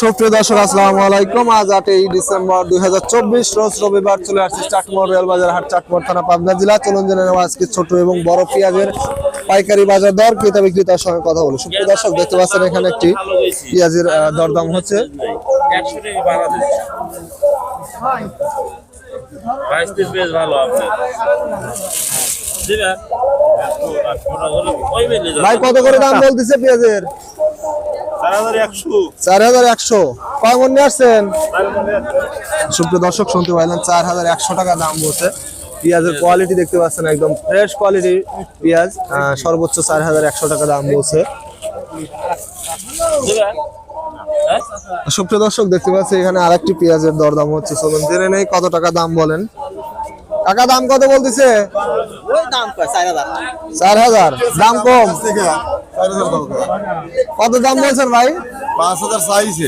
সুপ্রিয় দর্শক আসসালামু আলাইকুম। আজ 8ই ডিসেম্বর 2024 রোজ রবিবার চলে আসছে চাটমোহর রেল বাজার হাট, চাটমোহর থানা, পাবনা জেলা। চলুন জেনে নেওয়া আজকে ছোট এবং বড় পেঁয়াজের পাইকারি বাজার দর, ক্রেতা বিক্রেতার সঙ্গে কথা বলবো। সুপ্রিয় দর্শক দেখতে পাচ্ছেন এখানে একটি পেঁয়াজের দরদাম হচ্ছে। ভাই কত করে দাম বলতেছে পেঁয়াজের? 4100। কয় মন নিয়ে আসছেন? সুপ্রিয় দর্শক শুনতে পাইলেন 4100 টাকা দাম বলছে। পেঁয়াজের কোয়ালিটি দেখতে পাচ্ছেন, একদম ফ্রেশ কোয়ালিটি পেঁয়াজ। সর্বোচ্চ 4100 টাকা দাম বলছে। সুপ্রিয় দর্শক দেখতে পাচ্ছি এখানে আরেকটি পেঁয়াজের দরদাম হচ্ছে। চলুন জেনে নেই কত টাকা দাম বলেন। কাকা দাম কত বলতেছে? 4000। দাম কম। কত দাম বলছেন ভাই? 5000 চাইছে।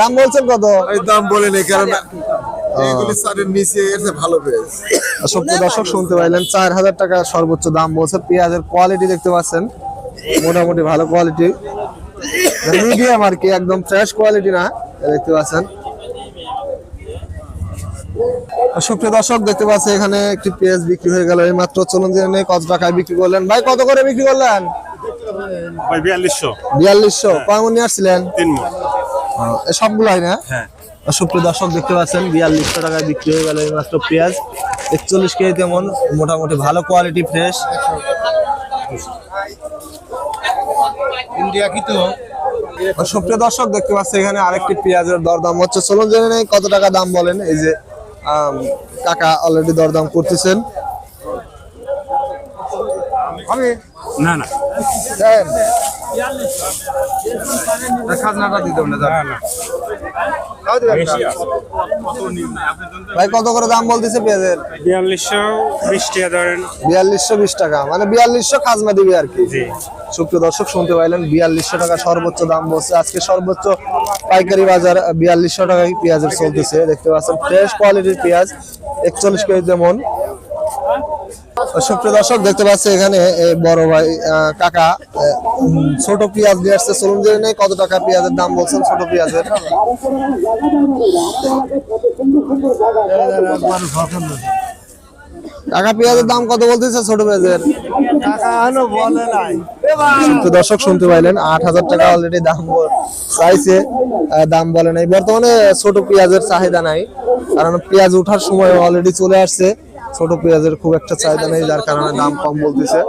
দাম বলছেন কত? এই দাম বলে নেই, কারণ এইগুলি সারের নিচে এর ভালো পেঁয়াজ। সুপ্রিয় দর্শক শুনতে পাইলেন 4000 টাকা সর্বোচ্চ দাম বলছে। পেঁয়াজের কোয়ালিটি দেখতে পাচ্ছেন, মোটামুটি ভালো কোয়ালিটি, মিডিয়াম আর কি, একদম ফ্রেশ কোয়ালিটি না, দেখতে পাচ্ছেন। সুপ্রিয় দর্শক দেখতে পাচ্ছেন এখানে একটি পেঁয়াজ বিক্রি হয়ে গেল এই মাত্র। চলুন জেনে নেই কত টাকায় বিক্রি করলেন। ভাই কত করে বিক্রি করলেন? ভাই 4200। 4200। কয় মন নিয়ে আসছিলেন? 3 মণ। সবগুলাই না? হ্যাঁ। সুপ্রিয় দর্শক দেখতে পাচ্ছেন 4200 টাকায় বিক্রি হয়ে গেল এই মাত্র পেঁয়াজ। 41 কেজি তেমন, মোটামুটি ভালো কোয়ালিটি, ফ্রেশ। ইন্ডিয়া কি তো। সুপ্রিয় দর্শক দেখতে পাচ্ছেন এখানে আরেকটি পেঁয়াজের দরদাম হচ্ছে। চলুন জেনে নেই কত টাকা দাম বলেন। এই যে কাকা অলরেডি দরদাম করতেছেন। না না খাজনাটা দিতে হবে না। ভাই কত করে দাম বলতেছে পেঁয়াজের? 4220 টাকা ধরেন। 4220 টাকা, মানে 4200 খাজনা দিবে আর কি। সুপ্রিয় দর্শক শুনতে পাইলেন 4200 টাকা সর্বোচ্চ দাম বলছে। আজকে সর্বোচ্চ পাইকারি বাজার 4200 টাকায় পেঁয়াজের চলতেছে। দেখতে পাচ্ছেন ফ্রেশ কোয়ালিটির পেঁয়াজ, 41 কেজি যেমন। সুপ্রিয় দর্শক দেখতে পাচ্ছি এখানে বড় ভাই কাকা ছোট পেঁয়াজ নিয়ে আসছে। চলুন জেনে নেই কত টাকা পেঁয়াজের দাম বলছেন ছোট পেঁয়াজের। কাকা পেঁয়াজের দাম কত বলতেছে ছোট পেঁয়াজের? দর্শক শুনতে পাইলেন 8000 টাকা অলরেডি দাম চাইছে, দাম বলে নাই। বর্তমানে ছোট পেঁয়াজের চাহিদা নাই, কারণ পেঁয়াজ ওঠার সময় অলরেডি চলে আসছে। ছোট পেঁয়াজের খুব একটা চাহিদা নেই, যার কারণে দাম কম বলতেছে।